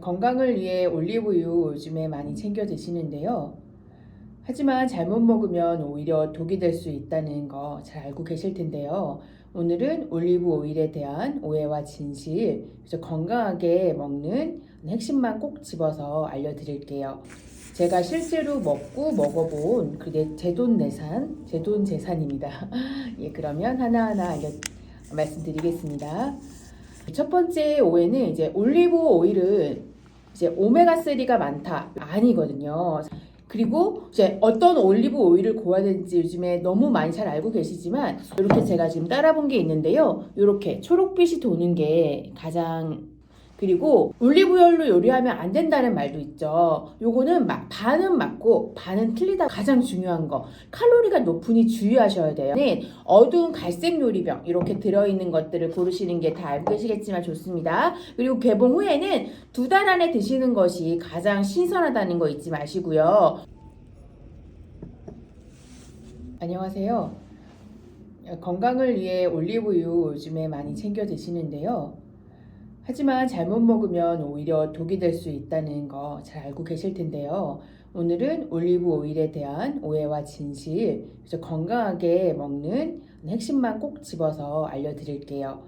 건강을 위해 올리브유 요즘에 많이 챙겨 드시는데요. 하지만 잘못 먹으면 오히려 독이 될 수 있다는 거 잘 알고 계실 텐데요. 오늘은 올리브 오일에 대한 오해와 진실, 그래서 건강하게 먹는 핵심만 꼭 집어서 알려드릴게요. 제가 실제로 먹어본 그게 제 돈 내산, 제 돈 재산입니다. 예, 그러면 하나하나 말씀드리겠습니다. 첫 번째 오해는 이제 올리브 오일은 이제 오메가3가 많다. 아니거든요. 그리고 이제 어떤 올리브 오일을 고아야 되는지 요즘에 너무 많이 잘 알고 계시지만 이렇게 제가 지금 따라본 게 있는데요. 이렇게 초록빛이 도는 게 가장, 그리고 올리브유로 요리하면 안 된다는 말도 있죠. 요거는 반은 맞고 반은 틀리다. 가장 중요한 거, 칼로리가 높으니 주의하셔야 돼요. 어두운 갈색 요리병 이렇게 들어있는 것들을 고르시는 게 다 알고 계시겠지만 좋습니다. 그리고 개봉 후에는 2달 안에 드시는 것이 가장 신선하다는 거 잊지 마시고요. 안녕하세요. 건강을 위해 올리브유 요즘에 많이 챙겨 드시는데요. 하지만 잘못 먹으면 오히려 독이 될 수 있다는 거 잘 알고 계실 텐데요. 오늘은 올리브 오일에 대한 오해와 진실, 그래서 건강하게 먹는 핵심만 꼭 집어서 알려드릴게요.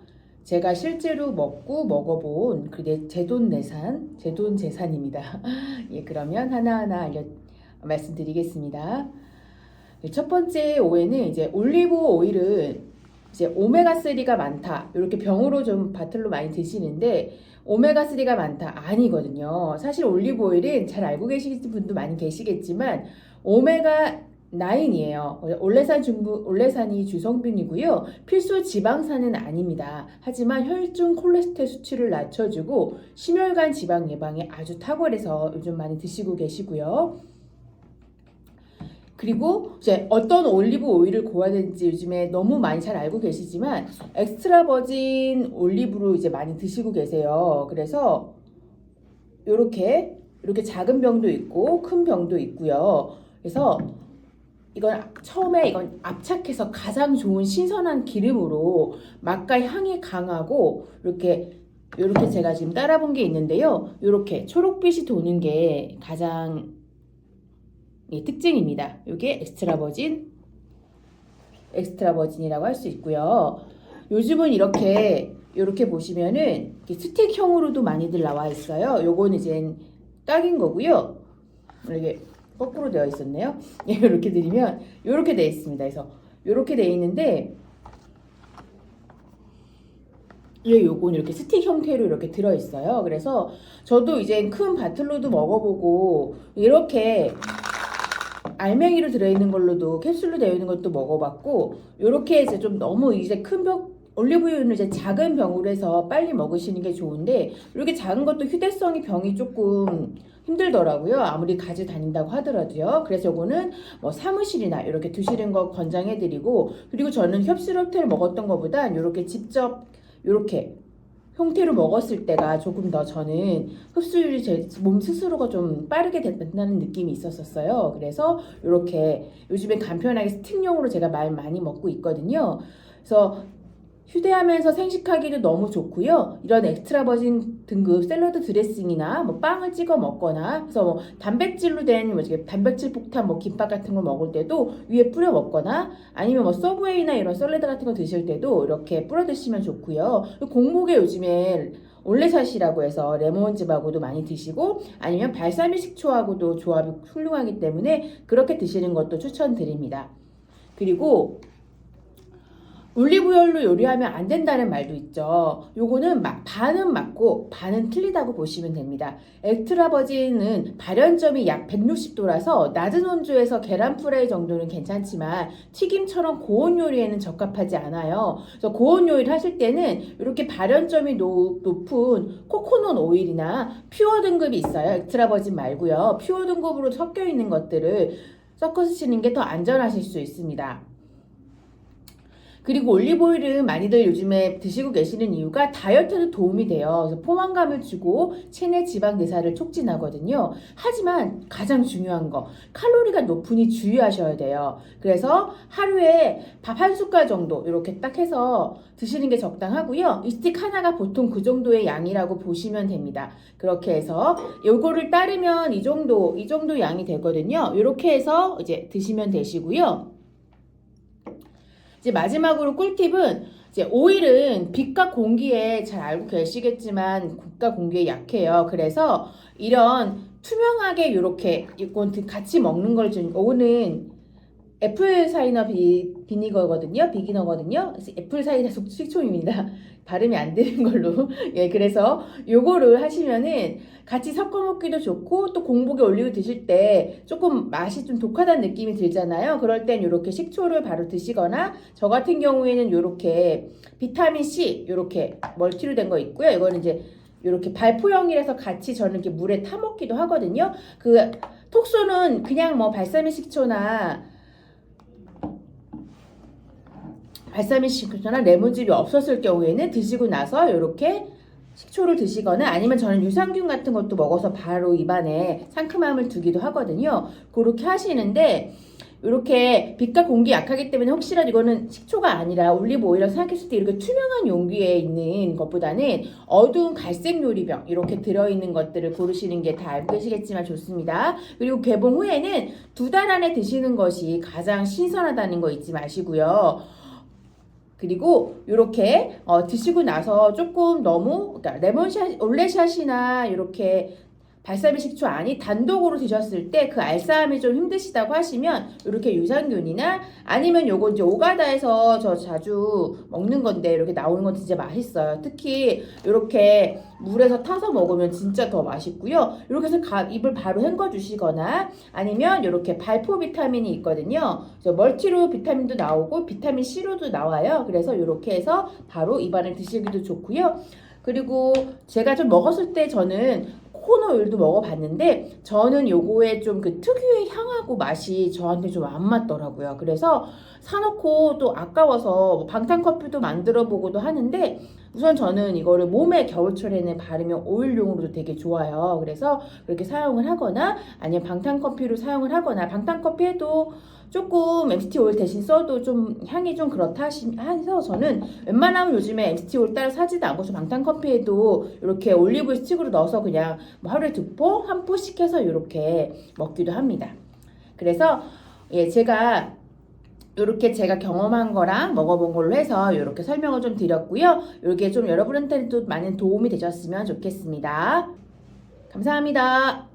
제가 실제로 먹어본 그게 제 돈 내산, 제 돈 재산입니다. 예, 그러면 하나하나 말씀드리겠습니다. 첫 번째 오해는 이제 올리브 오일은 이제 오메가3가 많다. 이렇게 병으로 좀 바틀로 많이 드시는데 오메가3가 많다. 아니거든요. 사실 올리브 오일은 잘 알고 계시는 분도 많이 계시겠지만 오메가9이에요. 올레산이 주성분이고요. 필수 지방산은 아닙니다. 하지만 혈중 콜레스테롤 수치를 낮춰주고 심혈관 지방 예방에 아주 탁월해서 요즘 많이 드시고 계시고요. 그리고 이제 어떤 올리브 오일을 고아야 되는지 요즘에 너무 많이 잘 알고 계시지만 엑스트라 버진 올리브로 이제 많이 드시고 계세요. 그래서 이렇게 작은 병도 있고 큰 병도 있고요. 그래서 이건 압착해서 가장 좋은 신선한 기름으로 맛과 향이 강하고 이렇게 제가 지금 따라본 게 있는데요. 이렇게 초록빛이 도는 게 가장 특징입니다. 이게 엑스트라 버진이라고 할 수 있고요. 요즘은 이렇게 보시면은 스틱형으로도 많이들 나와 있어요. 요거는 이제 딱인 거고요. 이게 거꾸로 되어 있었네요. 이렇게 드리면 이렇게 되어 있습니다. 그래서 이렇게 되어 있는데 요건 이렇게 스틱 형태로 이렇게 들어 있어요. 그래서 저도 이제 큰 바틀로도 먹어보고 이렇게 알맹이로 들어있는 걸로도 캡슐로 되어 있는 것도 먹어봤고, 요렇게 이제 좀 너무 이제 큰 병, 올리브유는 이제 작은 병으로 해서 빨리 먹으시는 게 좋은데 이렇게 작은 것도 휴대성이 병이 조금 힘들더라고요. 아무리 가지고 다닌다고 하더라도요. 그래서 요거는 뭐 사무실이나 이렇게 두시는 거 권장해드리고, 그리고 저는 캡슐 형태를 먹었던 것보다 이렇게 직접 이렇게 형태로 먹었을 때가 조금 더 저는 흡수율이 제 몸 스스로가 좀 빠르게 된다는 느낌이 있었어요. 그래서 이렇게 요즘에 간편하게 스틱용으로 제가 많이 먹고 있거든요. 그래서 휴대하면서 생식하기도 너무 좋고요. 이런 엑스트라 버진 등급 샐러드 드레싱이나 뭐 빵을 찍어 먹거나, 그래서 뭐 단백질로 된 단백질 폭탄 김밥 같은 거 먹을 때도 위에 뿌려 먹거나, 아니면 뭐 서브웨이나 이런 샐러드 같은 거 드실 때도 이렇게 뿌려 드시면 좋고요. 공복에 요즘에 올레샷이라고 해서 레몬즙하고도 많이 드시고, 아니면 발사믹 식초하고도 조합이 훌륭하기 때문에 그렇게 드시는 것도 추천드립니다. 그리고 올리브유로 요리하면 안 된다는 말도 있죠. 요거는 반은 맞고 반은 틀리다고 보시면 됩니다. 엑스트라 버진은 발연점이 약 160도라서 낮은 온도에서 계란 프라이 정도는 괜찮지만 튀김처럼 고온 요리에는 적합하지 않아요. 그래서 고온 요리를 하실 때는 이렇게 발연점이 높은 코코넛 오일이나 퓨어 등급이 있어요. 엑스트라 버진 말고요. 퓨어 등급으로 섞여 있는 것들을 섞어 쓰시는 게 더 안전하실 수 있습니다. 그리고 올리브오일은 많이들 요즘에 드시고 계시는 이유가 다이어트에도 도움이 돼요. 그래서 포만감을 주고 체내 지방 대사를 촉진하거든요. 하지만 가장 중요한 거, 칼로리가 높으니 주의하셔야 돼요. 그래서 하루에 밥 한 숟갈 정도 이렇게 딱 해서 드시는 게 적당하고요. 이 스틱 하나가 보통 그 정도의 양이라고 보시면 됩니다. 그렇게 해서 요거를 따르면 이 정도 양이 되거든요. 이렇게 해서 이제 드시면 되시고요. 이제 마지막으로 꿀팁은 이제 오일은 빛과 공기에 잘 알고 계시겠지만 빛과 공기에 약해요. 그래서 이런 투명하게 이렇게 이건 같이 먹는 걸 좀, 오는 애플 사이더 비니거거든요. 비기너거든요. 그래서 애플 사이더 식초입니다. 발음이 안 되는 걸로. 예, 그래서 요거를 하시면은 같이 섞어 먹기도 좋고 또 공복에 올리고 드실 때 조금 맛이 좀 독하다는 느낌이 들잖아요. 그럴 땐 요렇게 식초를 바로 드시거나 저 같은 경우에는 요렇게 비타민 C 요렇게 멀티로 된 거 있고요. 이거는 이제 요렇게 발포형이라서 같이 저는 이렇게 물에 타 먹기도 하거든요. 그 톡소는 그냥 뭐 발사믹 식초나 발사믹 식초나 레몬즙이 없었을 경우에는 드시고 나서 이렇게 식초를 드시거나 아니면 저는 유산균 같은 것도 먹어서 바로 입안에 상큼함을 두기도 하거든요. 그렇게 하시는데 이렇게 빛과 공기 약하기 때문에 혹시라도 이거는 식초가 아니라 올리브 오일이라고 생각했을 때 이렇게 투명한 용기에 있는 것보다는 어두운 갈색 요리병 이렇게 들어있는 것들을 고르시는 게 다 알고 계시겠지만 좋습니다. 그리고 개봉 후에는 2달 안에 드시는 것이 가장 신선하다는 거 잊지 마시고요. 그리고 이렇게 드시고 나서 조금 너무 그러니까 레몬샷, 올레샷이나 이렇게 발사믹 식초 아니 단독으로 드셨을 때 그 알싸함이 좀 힘드시다고 하시면 이렇게 유산균이나 아니면 요거 이제 오가다에서 저 자주 먹는 건데 이렇게 나오는 건 진짜 맛있어요. 특히 이렇게 물에서 타서 먹으면 진짜 더 맛있고요. 이렇게 해서 입을 바로 헹궈 주시거나 아니면 이렇게 발포 비타민이 있거든요. 그래서 멀티로 비타민도 나오고 비타민 C로도 나와요. 그래서 이렇게 해서 바로 입안에 드시기도 좋고요. 그리고 제가 좀 먹었을 때 저는 코코넛 오일도 먹어봤는데 저는 요거에 좀 그 특유의 향하고 맛이 저한테 좀 안 맞더라고요. 그래서 사놓고 또 아까워서 뭐 방탄커피도 만들어 보고도 하는데 우선 저는 이거를 몸에 겨울철에는 바르면 오일용으로도 되게 좋아요. 그래서 그렇게 사용을 하거나 아니면 방탄커피로 사용을 하거나 방탄커피에도 조금 MCT 오일 대신 써도 좀 향이 좀 그렇다 해서 저는 웬만하면 요즘에 MCT 오일 따로 사지도 않고 저 방탄커피에도 이렇게 올리브 스틱으로 넣어서 그냥 뭐 하루에 2포, 1포씩 해서 이렇게 먹기도 합니다. 그래서 예, 제가 이렇게 제가 경험한 거랑 먹어본 걸로 해서 이렇게 설명을 좀 드렸고요. 이렇게 좀 여러분한테도 많은 도움이 되셨으면 좋겠습니다. 감사합니다.